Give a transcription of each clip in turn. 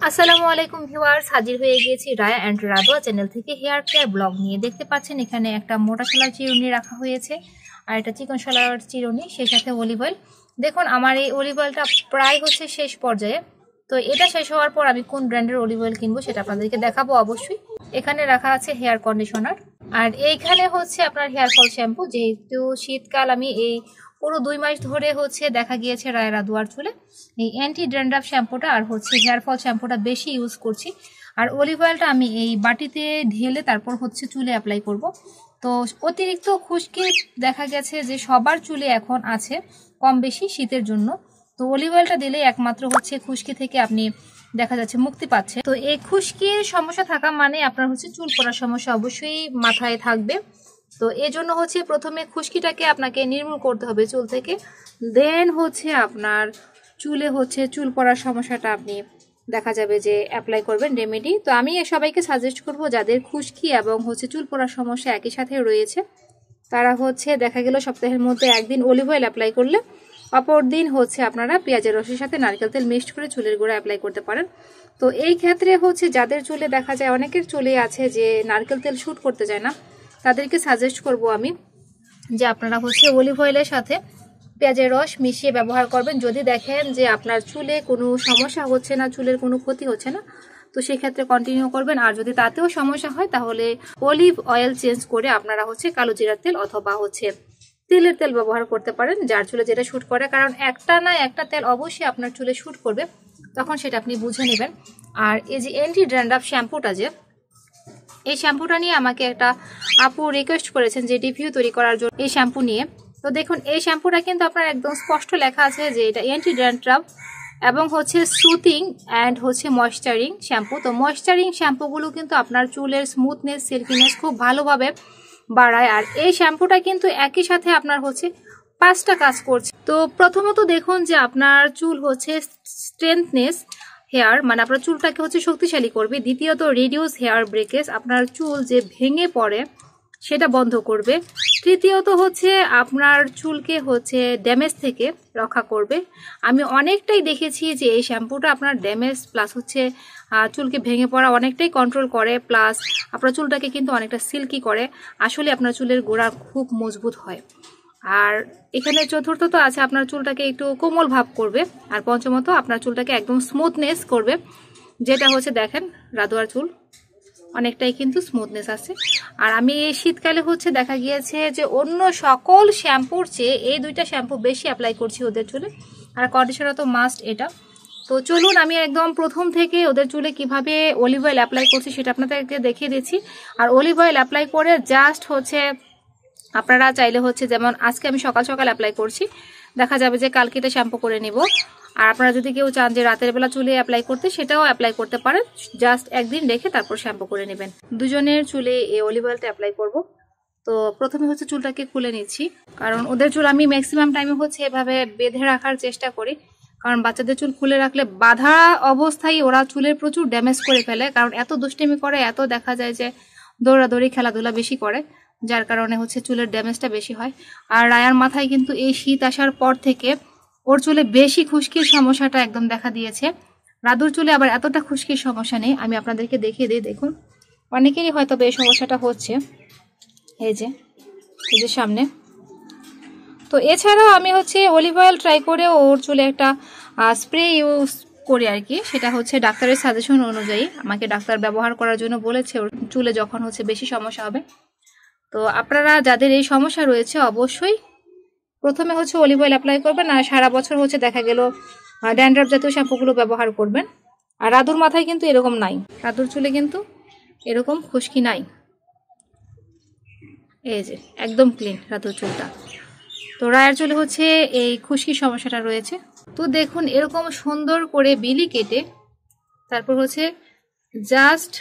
আসসালামু আলাইকুম ভিউয়ার্স, হাজির হয়ে গিয়েছি রায়া অ্যান্ড রাদোয়া চ্যানেল থেকে হেয়ার কেয়ার ব্লগ নিয়ে। দেখতে পাচ্ছেন এখানে একটা মোটা শলার চিরুনি রাখা হয়েছে আর একটা চিকন শলার চিরুনি, সেই সাথে অলিভ অয়েল। দেখুন আমার এই অলিভ অয়েলটা প্রায় হচ্ছে শেষ পর্যায়ে। তো এটা শেষ হওয়ার পর আমি কোন ব্র্যান্ডের অলিভ অয়েল কিনবো সেটা আপনাদেরকে দেখাবো অবশ্যই। এখানে রাখা আছে হেয়ার কন্ডিশনার আর এইখানে হচ্ছে আপনার হেয়ার ফল শ্যাম্পু। যেহেতু শীতকাল, আমি এই পুরো 2 মাস ধরে হচ্ছে দেখা গিয়েছে রায়া রাদোয়ার চুলে এই অ্যান্টি ড্যান্ড্রাফ শ্যাম্পুটা আর হচ্ছে হেয়ার ফল শ্যাম্পুটা বেশি ইউজ করছি। আর অলিভ অয়েলটা আমি এই বাটিতে ঢেলে তারপর হচ্ছে চুলে অ্যাপ্লাই করব। তো অতিরিক্ত খুশকি দেখা গেছে যে সবার চুলে এখন আছে কম বেশি শীতের জন্য। তো অলিভ অয়েলটা দিলে একমাত্র হচ্ছে খুশকি থেকে আপনি দেখা যাচ্ছে মুক্তি পাচ্ছে। তো এই খুশকির সমস্যা থাকা মানে আপনার হচ্ছে চুল পড়ার সমস্যা অবশ্যই মাথায় থাকবে। তো এই জন্য হচ্ছে প্রথমে খুশকিটাকে আপনাকে নির্মূল করতে হবে চুল থেকে, দেন হচ্ছে আপনার চুলে হচ্ছে চুল পড়ার সমস্যাটা আপনি দেখা যাবে যে অ্যাপ্লাই করবেন রেমেডি। তো আমি সবাইকে সাজেস্ট করব যাদের খুশকি এবং হচ্ছে চুল পড়ার সমস্যা একই সাথে রয়েছে, তারা হচ্ছে দেখা গেল সপ্তাহের মধ্যে একদিন অলিভ অয়েল অ্যাপ্লাই করলে অপর দিন হচ্ছে আপনারা পেঁয়াজের রসের সাথে নারকেল তেল মিক্সড করে চুলের গোড়া অ্যাপ্লাই করতে পারেন। তো এই ক্ষেত্রে হচ্ছে যাদের চুলে দেখা যায়, অনেকের চুলে আছে যে নারকেল তেল শ্যুট করতে যায় না, তাদেরকে সাজেস্ট করব আমি যে আপনারা হচ্ছে অলিভ অয়েলের সাথে পেঁয়াজের রস মিশিয়ে ব্যবহার করবেন। যদি দেখেন যে আপনার চুলে কোনো সমস্যা হচ্ছে না, চুলের কোনো ক্ষতি হচ্ছে না, তো সেক্ষেত্রে কন্টিনিউ করবেন। আর যদি তাতেও সমস্যা হয় তাহলে অলিভ অয়েল চেঞ্জ করে আপনারা হচ্ছে কালো জিরার তেল অথবা হচ্ছে তিলের তেল ব্যবহার করতে পারেন, যার চুলে যেটা শ্যুট করে। কারণ একটা না একটা তেল অবশ্যই আপনার চুলে শ্যুট করবে, তখন সেটা আপনি বুঝে নেবেন। আর এই যে অ্যান্টি ড্যান্ড্রাফ শ্যাম্পুটা, যে এই শ্যাম্পুটা নিয়ে আমাকে একটা আপু রিকোয়েস্ট করেছেন যে রিভিউ তৈরি করার জন্য এই শ্যাম্পু নিয়ে। তো দেখুন এই শ্যাম্পুটা কিন্তু আপনার একদম স্পষ্ট লেখা আছে যে এটা অ্যান্টি ড্যান্ড্রাফ এবং হচ্ছে সুথিং অ্যান্ড হচ্ছে ময়েশ্চারিং শ্যাম্পু। তো ময়েশ্চারিং শ্যাম্পুগুলো কিন্তু আপনার চুলের স্মুথনেস, সিল্কিনেস খুব ভালোভাবে বাড়ায়। আর এই শ্যাম্পুটা কিন্তু একই সাথে আপনার হচ্ছে 5টা কাজ করছে। তো প্রথমত দেখুন যে আপনার চুল হচ্ছে স্ট্রেংথনেস হেয়ার, মানে আপনার চুলটাকে হচ্ছে শক্তিশালী করবে। দ্বিতীয়ত রিডিউস হেয়ার ব্রেকেজ, আপনার চুল যে ভেঙে পড়ে সেটা বন্ধ করবে। তৃতীয়ত হচ্ছে আপনার চুলকে হচ্ছে ড্যামেজ থেকে রক্ষা করবে। আমি অনেকটাই দেখেছি যে এই শ্যাম্পুটা আপনার ড্যামেজ প্লাস হচ্ছে চুলকে ভেঙে পড়া অনেকটাই কন্ট্রোল করে, প্লাস আপনার চুলটাকে কিন্তু অনেকটা সিল্কি করে। আসলে আপনার চুলের গোড়া খুব মজবুত হয়। আর এখানে চতুর্থত আছে আপনার চুলটাকে একটু কোমল ভাব করবে। আর পঞ্চমত আপনার চুলটাকে একদম স্মুথনেস করবে, যেটা হচ্ছে দেখেন রাদোয়ার চুল অনেকটাই কিন্তু স্মুথনেস আছে। আর আমি এই শীতকালে হচ্ছে দেখা গিয়েছে যে অন্য সকল শ্যাম্পুর চেয়ে এই 2টা শ্যাম্পু বেশি অ্যাপ্লাই করছি ওদের চুলে। আর কন্ডিশনার তো মাস্ট এটা। তো চলুন আমি একদম প্রথম থেকে ওদের চুলে কিভাবে অলিভ অয়েল অ্যাপ্লাই করছি সেটা আপনাদেরকে দেখিয়ে দিচ্ছি। আর অলিভ অয়েল অ্যাপ্লাই করে জাস্ট হচ্ছে আপনারা চাইলে হচ্ছে, যেমন আজকে আমি সকাল সকাল অ্যাপ্লাই করছি, দেখা যাবে যে কালকে এটা শ্যাম্পু করে নিব। আর আপনারা যদি কেউ চান যে রাতের বেলা চুলে অ্যাপ্লাই করতে, সেটাও অ্যাপ্লাই করতে পারেন। জাস্ট একদিন রেখে তারপর শ্যাম্পু করে নেবেন। দুজনের চুলে এই অলিভ অয়েলটা অ্যাপ্লাই করব। তো প্রথমে হচ্ছে চুলটাকে খুলে নিচ্ছি, কারণ ওদের চুল আমি ম্যাক্সিমাম টাইমে হচ্ছে এভাবে বেঁধে রাখার চেষ্টা করি। কারণ বাচ্চাদের চুল খুলে রাখলে বাঁধা অবস্থায় ওরা চুলের প্রচুর ড্যামেজ করে ফেলে, কারণ এত দুষ্টিমি করে, এত দেখা যায় যে দৌড়াদৌড়ি খেলাধুলা বেশি করে, যার কারণে হচ্ছে চুলের ড্যামেজটা বেশি হয়। আর রায়ার মাথায় কিন্তু এই শীত আসার পর থেকে ওর চুলে বেশি খুশকির সমস্যাটা একদম দেখা দিয়েছে। রাদুর চুলে আবার এতটা খুশকির সমস্যা নেই, আমি আপনাদেরকে দেখিয়ে দিই। দেখুন অনেকেরই হয়তো এই সমস্যাটা হচ্ছে, এই যে সামনে। তো এছাড়াও আমি হচ্ছে অলিভ অয়েল ট্রাই করে ওর চুলে একটা স্প্রে ইউজ করি আর কি। সেটা হচ্ছে ডাক্তারের সাজেশন অনুযায়ী আমাকে ডাক্তার ব্যবহার করার জন্য বলেছে ওর চুলে যখন হচ্ছে বেশি সমস্যা হবে। তো আপনারা যাদের এই সমস্যা রয়েছে অবশ্যই প্রথমে হচ্ছে অলিভ অয়েল অ্যাপ্লাই করবেন। আর সারা বছর হচ্ছে দেখা গেল ড্যান্ড্রাফ জাতীয় শ্যাম্পুগুলো ব্যবহার করবেন। আর রাদুর মাথায় কিন্তু এরকম নাই, রাদুর চুলে কিন্তু এরকম খুশকি নাই। এই যে একদম ক্লিন রাদুর চুলটা। তো রায়ার চুলে হচ্ছে এই খুশকির সমস্যাটা রয়েছে। তো দেখুন এরকম সুন্দর করে বিলি কেটে তারপর হচ্ছে জাস্ট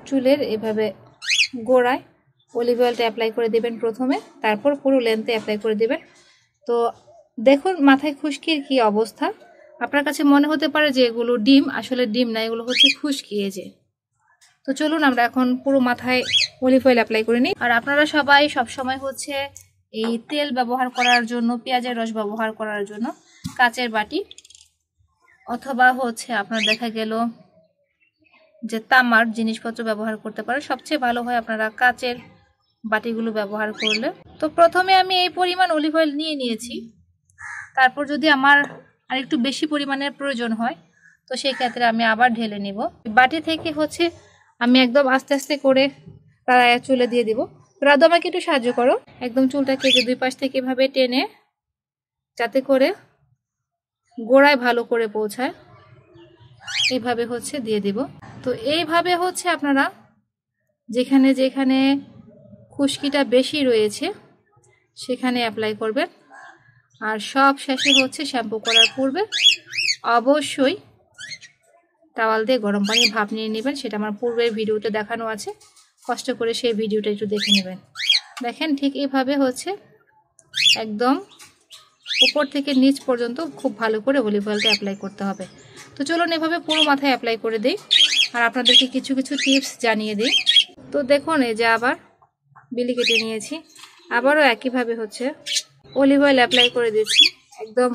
চুলের এভাবে গোড়ায় অলিভ অয়েলটা অ্যাপ্লাই করে দেবেন প্রথমে, তারপর পুরো লেন্থে অ্যাপ্লাই করে দেবেন। তো দেখুন মাথায় খুশকির কি অবস্থা। আপনার কাছে মনে হতে পারে যে এগুলো ডিম, আসলে ডিম না, এগুলো হচ্ছে খুশকি। এই যে। তো চলুন আমরা এখন পুরো মাথায় অলিভ অয়েল অ্যাপ্লাই করে নিই। আর আপনারা সবাই সবসময় হচ্ছে এই তেল ব্যবহার করার জন্য, পেঁয়াজের রস ব্যবহার করার জন্য কাচের বাটি, অথবা হচ্ছে আপনার দেখা গেল যে তামার জিনিসপত্র ব্যবহার করতে পারে। সবচেয়ে ভালো হয় আপনারা কাচের বাটিগুলো ব্যবহার করলে। তো প্রথমে আমি এই পরিমাণ অলিভ অয়েল নিয়েছি। তারপর যদি আমার আর একটু বেশি পরিমাণের প্রয়োজন হয় তো সেই ক্ষেত্রে আমি আবার ঢেলে নিব। বাটি থেকে হচ্ছে আমি একদম আস্তে আস্তে করে রায়ের চুলে দিয়ে দিব। রাধু আমাকে একটু সাহায্য করো। একদম চুলটাকে যে দুই পাশ থেকে এভাবে টেনে যাতে করে গোড়ায় ভালো করে পৌঁছায়, এইভাবে হচ্ছে দিয়ে দিব। তো এইভাবে হচ্ছে আপনারা যেখানে যেখানে খুশকিটা বেশি রয়েছে সেখানে অ্যাপ্লাই করবেন। আর সব শেষে হচ্ছে শ্যাম্পু করার পূর্বে অবশ্যই টাওয়াল দিয়ে গরম পানি ভাপ নিয়ে নেবেন। সেটা আমার পূর্বের ভিডিওতে দেখানো আছে, কষ্ট করে সেই ভিডিওটা একটু দেখে নেবেন। দেখেন ঠিক এইভাবে হচ্ছে একদম উপর থেকে নিচ পর্যন্ত খুব ভালো করে অলিভ অয়েলটা অ্যাপ্লাই করতে হবে। তো চলুন এভাবে পুরো মাথায় অ্যাপ্লাই করে দিই আর আপনাদেরকে কিছু কিছু টিপস জানিয়ে দিই। তো দেখুন এই যে আবার বিলি কেটে নিয়েছি, আবারও একইভাবে হচ্ছে অলিভ অয়েল অ্যাপ্লাই করে দিচ্ছি একদম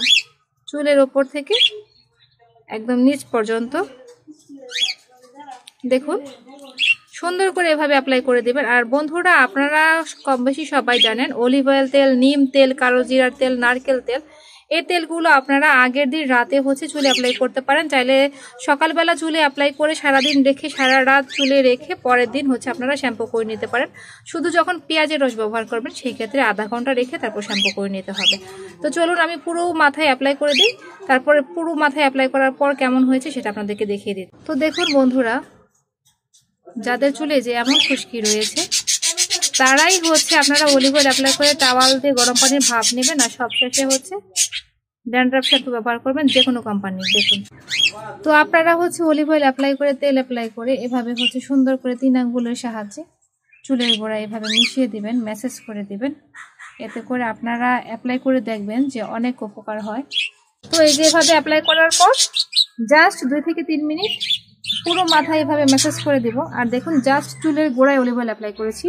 চুলের ওপর থেকে একদম নিচ পর্যন্ত। দেখুন সুন্দর করে এভাবে অ্যাপ্লাই করে দেবেন। আর বন্ধুরা আপনারা কম বেশি সবাই জানেন অলিভ অয়েল তেল, নিম তেল, কালো জিরার তেল, নারকেল তেল, এই তেলগুলো আপনারা আগের দিন রাতে হচ্ছে চুলে অ্যাপ্লাই করতে পারেন। চাইলে সকালবেলা চুলে অ্যাপ্লাই করে সারাদিন রেখে সারা রাত চুলে রেখে পরের দিন হচ্ছে আপনারা শ্যাম্পু করে নিতে পারেন। শুধু যখন পেঁয়াজের রস ব্যবহার করবেন সেই ক্ষেত্রে আধা ঘন্টা রেখে তারপর শ্যাম্পু করে নিতে হবে। তো চলুন আমি পুরো মাথায় অ্যাপ্লাই করে দিই, তারপরে পুরো মাথায় অ্যাপ্লাই করার পর কেমন হয়েছে সেটা আপনাদেরকে দেখিয়ে দিই। তো দেখুন বন্ধুরা, যাদের চুলে যে এমন খুশকি রয়েছে তারাই হচ্ছে আপনারা অলিভ অয়েল অ্যাপ্লাই করে টাওয়াল দিয়ে গরম পানির ভাপ নেবেন আর সবশেষে হচ্ছে ড্যান্ড্রাফ শ্যাম্পু ব্যবহার করবেন যে কোনো কোম্পানির। দেখুন তো আপনারা হচ্ছে অলিভ অয়েল অ্যাপ্লাই করে তেল অ্যাপ্লাই করে এভাবে হচ্ছে সুন্দর করে 3 আঙ্গুলের সাহায্যে চুলের গোড়ায় এভাবে মিশিয়ে দিবেন, ম্যাসেজ করে দিবেন। এতে করে আপনারা অ্যাপ্লাই করে দেখবেন যে অনেক উপকার হয়। তো এই যে এভাবে অ্যাপ্লাই করার পর জাস্ট 2 থেকে 3 মিনিট পুরো মাথায় এভাবে ম্যাসেজ করে দিব। আর দেখুন জাস্ট চুলের গোড়ায় অলিভ অয়েল অ্যাপ্লাই করেছি,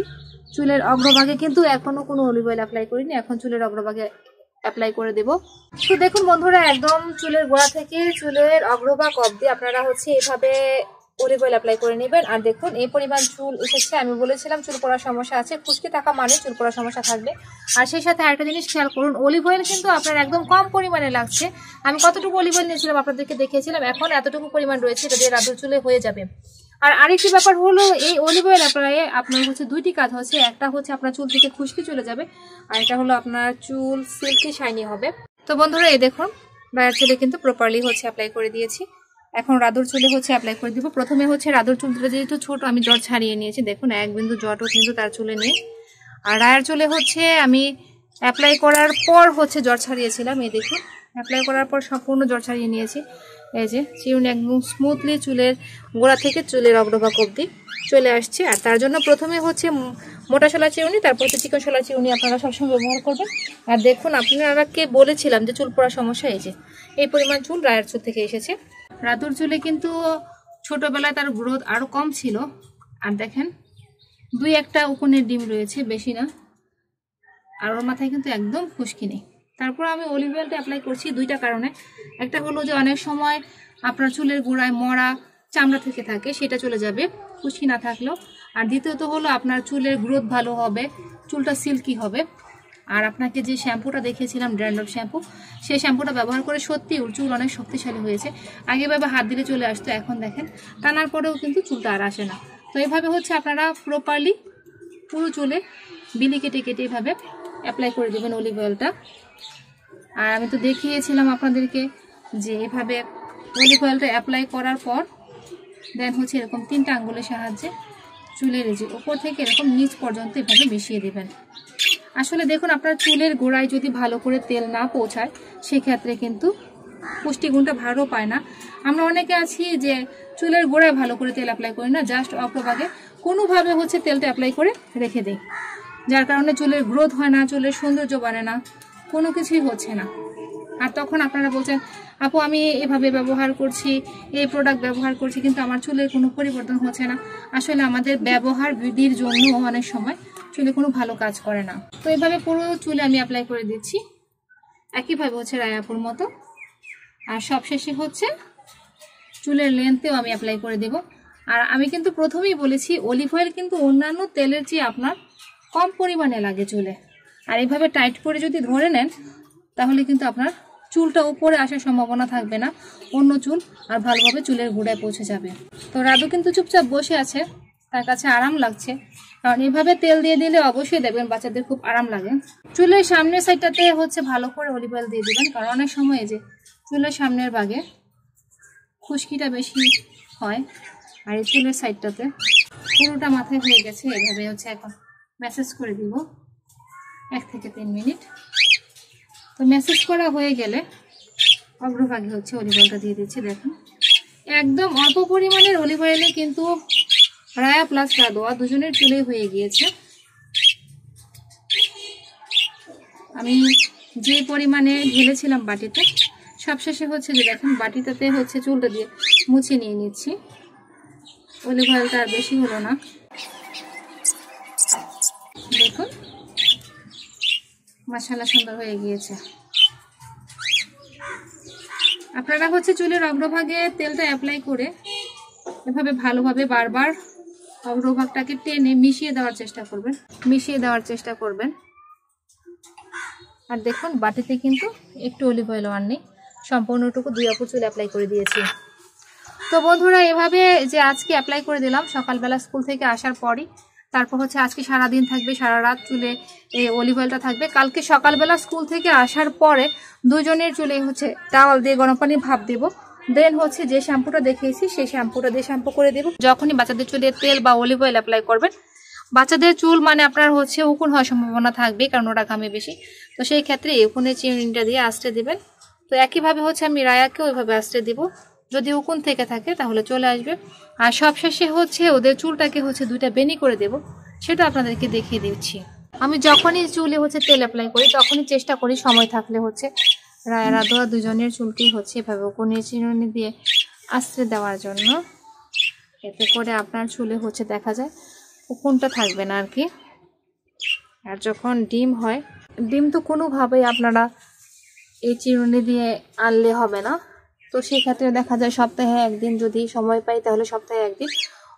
চুলের অগ্রভাগে কিন্তু এখনো কোনো অলিভ অয়েল অ্যাপ্লাই করিনি, এখন চুলের অগ্রভাগে অ্যাপ্লাই করে দেব। তো দেখুন বন্ধুরা একদম চুলের গোড়া থেকে চুলের অগ্রভাগ অবধি আপনারা হচ্ছে এভাবে অলিভ অয়েল অ্যাপ্লাই করে নেবেন। আর দেখুন এই পরিমাণ চুল এসেছে। আমি বলেছিলাম চুল পড়ার সমস্যা আছে, খুশকি থাকা মানে চুল পড়ার সমস্যা থাকবে। আর সেই সাথে আরেকটা জিনিস খেয়াল করুন, অলিভ অয়েল কিন্তু আপনার একদম কম পরিমাণে লাগছে। আমি কতটুকু অলিভ অয়েল নিয়েছিলাম আপনাদেরকে দেখিয়েছিলাম, এখন এতটুকু পরিমাণ রয়েছে, এটা দিয়ে রাধুর চুলে হয়ে যাবে। আর আরেকটি ব্যাপার হলো এই অলিভ অয়েল অ্যাপ্লাইয়ে আপনার হচ্ছে 2টি কাজ হচ্ছে। একটা হচ্ছে আপনার চুল থেকে খুশকি চলে যাবে, আর এটা হলো আপনার চুল সিল্কি শাইনি হবে। তো বন্ধুরা এই দেখুন রায়ের চুলে কিন্তু প্রপারলি হচ্ছে অ্যাপ্লাই করে দিয়েছি। এখন রাধুর চুলে হচ্ছে অ্যাপ্লাই করে দিব। প্রথমে হচ্ছে রাধুর চুলটা যেহেতু ছোট আমি জট ছাড়িয়ে নিয়েছি, দেখুন এক বিন্দু জটও কিন্তু তার চুলে নেই। আর রায়ের চুলে হচ্ছে আমি অ্যাপ্লাই করার পর হচ্ছে জট ছাড়িয়েছিলাম, এই দেখুন অ্যাপ্লাই করার পর সম্পূর্ণ জট ছাড়িয়ে নিয়েছি। এই যে চিরুনি একদম স্মুথলি চুলের গোড়া থেকে চুলের অগ্রভাগ অবধি চলে আসছে। আর তার জন্য প্রথমে হচ্ছে মোটা শলা চিরুনি, তারপর হচ্ছে চিকন শলা চিরুনি আপনারা সবসময় ব্যবহার করবেন। আর দেখুন আপনারাকে বলেছিলাম যে চুল পড়ার সমস্যা, এই যে এই পরিমাণ চুল রায়ের চুল থেকে এসেছে। রাধুর চুলে কিন্তু ছোটবেলায় তার গ্রোথ আরো কম ছিল। আর দেখেন 2-1টা উপনের ডিম রয়েছে, বেশি না। আর ওর মাথায় কিন্তু একদম খুশকি নেই। তারপর আমি অলিভ অয়েলটা অ্যাপ্লাই করছি 2টা কারণে। একটা হলো যে অনেক সময় আপনার চুলের গোড়ায় মরা চামড়া থেকে থাকে, সেটা চলে যাবে খুশকি না থাকলেও। আর দ্বিতীয়ত হলো আপনার চুলের গ্রোথ ভালো হবে, চুলটা সিল্কি হবে। আর আপনাকে যে শ্যাম্পুটা দেখিয়েছিলাম ড্যান্ড্রফ শ্যাম্পু, সেই শ্যাম্পুটা ব্যবহার করে সত্যি ওর চুল অনেক শক্তিশালী হয়েছে। আগে ভাবে হাত দিলে চলে আসতো, এখন দেখেন টানার পরেও কিন্তু চুলটা আর আসে না। তো এইভাবে হচ্ছে আপনারা প্রপারলি পুরো চুলে বিলি কেটে কেটে এভাবে অ্যাপ্লাই করে দেবেন অলিভ অয়েলটা। আর আমি তো দেখিয়েছিলাম আপনাদেরকে যে এভাবে অলিভ অয়েলটা অ্যাপ্লাই করার পর দেন হচ্ছে এরকম 3টা আঙ্গুলের সাহায্যে চুলের যে উপর থেকে এরকম নিচ পর্যন্ত এভাবে মিশিয়ে দেবেন। আসলে দেখুন আপনার চুলের গোড়ায় যদি ভালো করে তেল না পৌঁছায় সেক্ষেত্রে কিন্তু পুষ্টিগুণটা ভালো পায় না। আমরা অনেকে আছি যে চুলের গোড়ায় ভালো করে তেল অ্যাপ্লাই করি না, জাস্ট অগ্রভাগে কোনোভাবে হচ্ছে তেলটা অ্যাপ্লাই করে রেখে দেয়, যার কারণে চুলের গ্রোথ হয় না, চুলের সৌন্দর্য বাড়ে না, কোনো কিছুই হচ্ছে না। আর তখন আপনারা বলছেন আপু আমি এভাবে ব্যবহার করছি, এই প্রোডাক্ট ব্যবহার করছি, কিন্তু আমার চুলের কোনো পরিবর্তন হচ্ছে না। আসলে আমাদের ব্যবহার বিধির জন্য অনেক সময় চুলে কোনো ভালো কাজ করে না। তো এইভাবে পুরো চুলে আমি অ্যাপ্লাই করে দিচ্ছি, একইভাবে হচ্ছে রায়াপুর মতো। আর সবশেষে হচ্ছে চুলের লেন্থেও আমি অ্যাপ্লাই করে দেব। আর আমি কিন্তু প্রথমেই বলেছি অলিভ অয়েল কিন্তু অন্যান্য তেলের চেয়ে আপনার কম পরিমাণে লাগে চুলে। আর এইভাবে টাইট করে যদি ধরে নেন তাহলে কিন্তু আপনার চুলটা উপরে আসার সম্ভাবনা থাকবে না, অন্য চুল আর ভালোভাবে চুলের গোড়ায় পৌঁছে যাবে। তো রাধু কিন্তু চুপচাপ বসে আছে, তার কাছে আরাম লাগছে, কারণ এইভাবে তেল দিয়ে দিলে অবশ্যই দেখবেন বাচ্চাদের খুব আরাম লাগে। চুলের সামনের সাইডটাতে হচ্ছে ভালো করে অলিভ অয়েল দিয়ে দিবেন, কারণ অনেক সময় যে চুলের সামনের ভাগে খুশকিটা বেশি হয়। আর এই চুলের সাইডটাতে পুরোটা মাথায় হয়ে গেছে, এইভাবে হচ্ছে এখন ম্যাসেজ করে দিব 1 থেকে 3 মিনিট। তো ম্যাসেজ করা হয়ে গেলে অগ্রভাগে হচ্ছে অলিভ অয়েলটা দিয়ে দিচ্ছি। দেখুন একদম অল্প পরিমাণের অলিভ অয়েলে কিন্তু রায়া প্লাস রাধোয়া দুজনের চুলেই হয়ে গিয়েছে। আমি যে পরিমাণে ঢেলেছিলাম বাটিতে, সবশেষে হচ্ছে যে দেখুন বাটিটাতে হচ্ছে চুলটা দিয়ে মুছে নিয়ে নিচ্ছি। অলিভ অয়েলটা আর বেশি হলো না, দেখুন মাশাআল্লাহ সুন্দর হয়ে গিয়েছে। আপনারা হচ্ছে চুলের অগ্রভাগে তেলটা অ্যাপ্লাই করে এভাবে ভালোভাবে বারবার অগ্রভাগটাকে টেনে মিশিয়ে দেওয়ার চেষ্টা করবেন। আর দেখুন বাটিতে কিন্তু একটু অলিভ অয়েল আর নেই, সম্পূর্ণটুকু 2 অপর চুল অ্যাপ্লাই করে দিয়েছি। তো বন্ধুরা এভাবে যে আজকে অ্যাপ্লাই করে দিলাম সকালবেলা স্কুল থেকে আসার পরই, তারপর হচ্ছে আজকে সারাদিন থাকবে, সারা রাত চুলে এই অলিভ অয়েলটা থাকবে। কালকে সকালবেলা স্কুল থেকে আসার পরে দুজনের চুলে হচ্ছে টাওয়াল দিয়ে গরম পানি ভাপ দেবো, দেন হচ্ছে যে শ্যাম্পুটা দেখিয়েছি সেই শ্যাম্পুটা দিয়ে শ্যাম্পু করে দেবো। যখনই বাচ্চাদের চুলে তেল বা অলিভ অয়েল অ্যাপ্লাই করবেন, বাচ্চাদের চুল মানে আপনার হচ্ছে উকুন হওয়ার সম্ভাবনা থাকবে, কারণ ওরা ঘামে বেশি। তো সেই ক্ষেত্রে উকুনের চিরুনিটা দিয়ে আঁচড়ে দিবেন। তো একইভাবে হচ্ছে আমি রায়াকেও ওইভাবে আঁচড়ে দিব, যদি উকুন থেকে থাকে তাহলে চলে আসবে। আর সবশেষে হচ্ছে ওদের চুলটাকে হচ্ছে 2টা বেনি করে দেব, সেটা আপনাদেরকে দেখিয়ে দিচ্ছি। আমি যখনই চুলে হচ্ছে তেল অ্যাপ্লাই করি তখনই চেষ্টা করি সময় থাকলে হচ্ছে রায়া রাধোয়া দুজনের চুলকেই হচ্ছে এভাবে উকুনের চিরুনি দিয়ে আঁচড়ে দেওয়ার জন্য। এতে করে আপনার চুলে হচ্ছে দেখা যায় উকুনটা থাকবে না আর কি। আর যখন ডিম হয়, ডিম তো কোনোভাবেই আপনারা এই চিরুনি দিয়ে আনলে হবে না। তো সেই ক্ষেত্রে দেখা যায় সপ্তাহে 1 দিন যদি সময় পাই তাহলে সপ্তাহে 1 দিন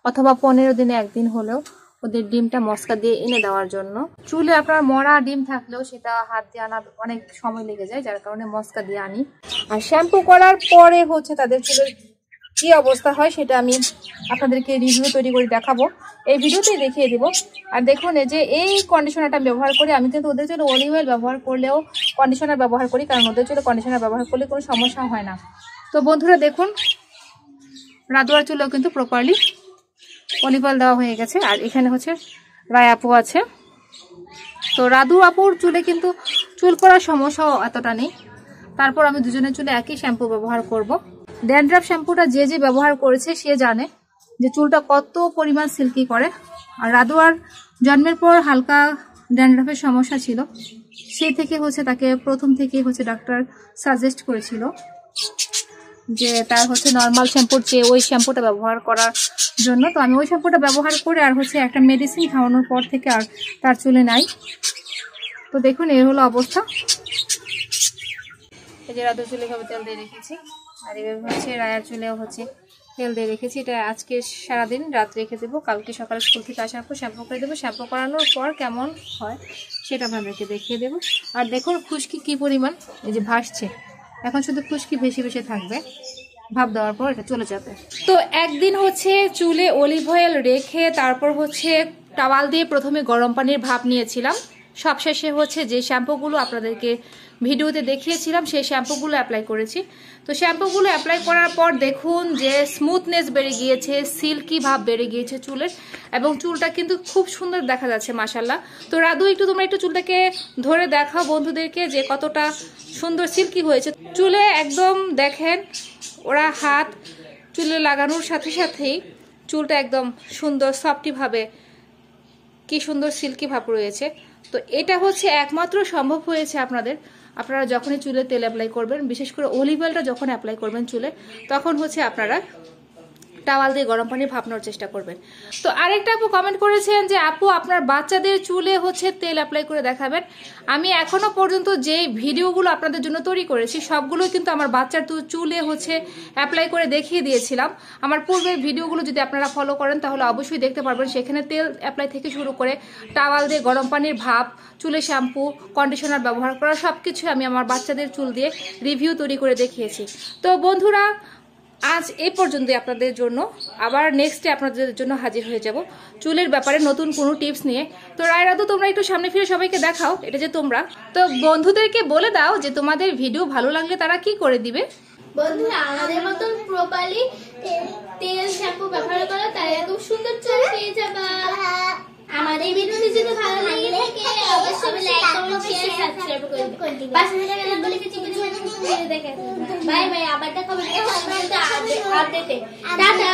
অথবা 15 দিনে 1 দিন হলেও ওদের ডিমটা মস্কা দিয়ে এনে দেওয়ার জন্য। চুলে আপনার মরা ডিম থাকলেও সেটা হাত দিয়ে আনা অনেক সময় লেগে যায়, যার কারণে মস্কা দিয়ে আনি। আর শ্যাম্পু করার পরে হচ্ছে তাদের চুলের কি অবস্থা হয় সেটা আমি আপনাদেরকে রিভিউ তৈরি করে দেখাবো, এই ভিডিওতেই দেখিয়ে দিব। আর দেখুন এই যে এই কন্ডিশনারটা ব্যবহার করে, আমি কিন্তু ওদের চুলে অলিভ অয়েল ব্যবহার করলেও কন্ডিশনার ব্যবহার করি, কারণ ওদের চুলে কন্ডিশনার ব্যবহার করলে কোনো সমস্যা হয় না। তো বন্ধুরা দেখুন রাধোয়ার চুলেও কিন্তু প্রপারলি অলিভ অয়েল দেওয়া হয়ে গেছে। আর এখানে হচ্ছে রায় আপু আছে। তো রাধু আপুর চুলে কিন্তু চুল পড়ার সমস্যাও এতটা নেই, তারপর আমি দুজনের চুলে একই শ্যাম্পু ব্যবহার করব। ড্যান্ড্রাফ শ্যাম্পুটা যে যে ব্যবহার করেছে সে জানে যে চুলটা কত পরিমাণ সিল্কি করে। আর রাধুয়ার জন্মের পর হালকা ড্যান্ড্রাফের সমস্যা ছিল, সেই থেকে হচ্ছে তাকে প্রথম থেকেই হচ্ছে ডাক্তার সাজেস্ট করেছিল যে তার হচ্ছে নর্মাল শ্যাম্পুর চেয়ে ওই শ্যাম্পুটা ব্যবহার করার জন্য। তো আমি ওই শ্যাম্পুটা ব্যবহার করে আর হচ্ছে একটা মেডিসিন খাওয়ানোর পর থেকে আর তার চুলে নাই। তো দেখুন এই হলো অবস্থা। এই যে রাধুর চুলে এভাবে তেল দিয়ে রেখেছি, আর এভাবে হচ্ছে রায়ার চুলেও হচ্ছে তেল দিয়ে রেখেছি। এটা আজকে সারাদিন রাত রেখে দেবো, কালকে সকালে স্কুল থেকে আসার পর শ্যাম্পু করে দেবো। শ্যাম্পু করানোর পর কেমন হয় সেটা আপনাদেরকে দেখিয়ে দেবো। আর দেখুন খুশকি কি পরিমাণ এই যে ভাসছে, এখন শুধু খুশকি ভেসে ভেসে থাকবে, ভাপ দেওয়ার পর এটা চলে যাবে। তো একদিন হচ্ছে চুলে অলিভ অয়েল রেখে তারপর হচ্ছে টাওয়াল দিয়ে প্রথমে গরম পানির ভাপ নিয়েছিলাম। সবশেষে হচ্ছে যে শ্যাম্পুগুলো আপনাদেরকে ভিডিওতে দেখিয়েছিলাম সেই শ্যাম্পুগুলো অ্যাপ্লাই করেছি। তো শ্যাম্পুগুলো অ্যাপ্লাই করার পর দেখুন যে স্মুথনেস বেড়ে গিয়েছে, সিল্কি ভাব বেড়ে গিয়েছে চুলের, এবং চুলটা কিন্তু খুব সুন্দর দেখা যাচ্ছে মাশাল্লাহ। তো রাধু তোমরা একটু চুলটাকে ধরে দেখাও বন্ধুদেরকে যে কতটা সুন্দর সিল্কি হয়েছে চুলে। একদম দেখেন ওরা হাত চুলে লাগানোর সাথে সাথেই চুলটা একদম সুন্দর সফটি ভাবে কি সুন্দর সিল্কি ভাব রয়েছে। তো এটা হচ্ছে একমাত্র সম্ভব হয়েছে আপনারা যখনই চুলে তেল অ্যাপ্লাই করবেন, বিশেষ করে অলিভ অয়েলটা যখন অ্যাপ্লাই করবেন চুলে, তখন হচ্ছে আপনারা টাওয়াল দিয়ে গরম পানি ভাপানোর চেষ্টা করবেন। তো আরেকটা আপু কমেন্ট করেছেন যে আপু আপনার বাচ্চাদের চুলে হচ্ছে তেল অ্যাপ্লাই করে দেখাবেন। আমি এখনো পর্যন্ত যে ভিডিওগুলো আপনাদের জন্য তৈরি করেছি সবগুলোই কিন্তু আমার বাচ্চার চুলে হচ্ছে অ্যাপ্লাই করে দেখিয়ে দিয়েছিলাম। আমার পূর্বের ভিডিওগুলো যদি আপনারা ফলো করেন তাহলে অবশ্যই দেখতে পারবেন, সেখানে তেল অ্যাপ্লাই থেকে শুরু করে টাওয়াল দিয়ে গরম পানির ভাপ, চুলে শ্যাম্পু, কন্ডিশনার ব্যবহার করা সবকিছু আমি আমার বাচ্চাদের চুল দিয়ে রিভিউ তৈরি করে দেখিয়েছি। তো বন্ধুরা আজ এই পর্যন্তই আপনাদের জন্য, আবার নেক্সটে আপনাদের জন্য হাজির হয়ে যাব চুলের ব্যাপারে নতুন কোনো টিপস নিয়ে। তো রায়রা তো তোমরা একটু সামনে ফিরে সবাইকে দেখাও, এটা যে তোমরা তো বন্ধুদেরকে বলে দাও যে তোমাদের ভিডিও ভালো লাগলে তারা কি করে দিবে। বন্ধুরা আমাদের মতন প্রপারলি তেল শ্যাম্পু ব্যবহার করো, তারা এরকম সুন্দর চুল পেয়ে যাবা। আমাদের ভিডিওটি যদি ভালো লাগে থাকে অবশ্যই লাইক কমেন্ট শেয়ার সাবস্ক্রাইব করে দিন। পাশে থাকা বেল আইকনটি চিপে দিয়ে দেখেন। বাই বাই, আবার দেখা হবে নেক্সট আপডেটে। টাটা।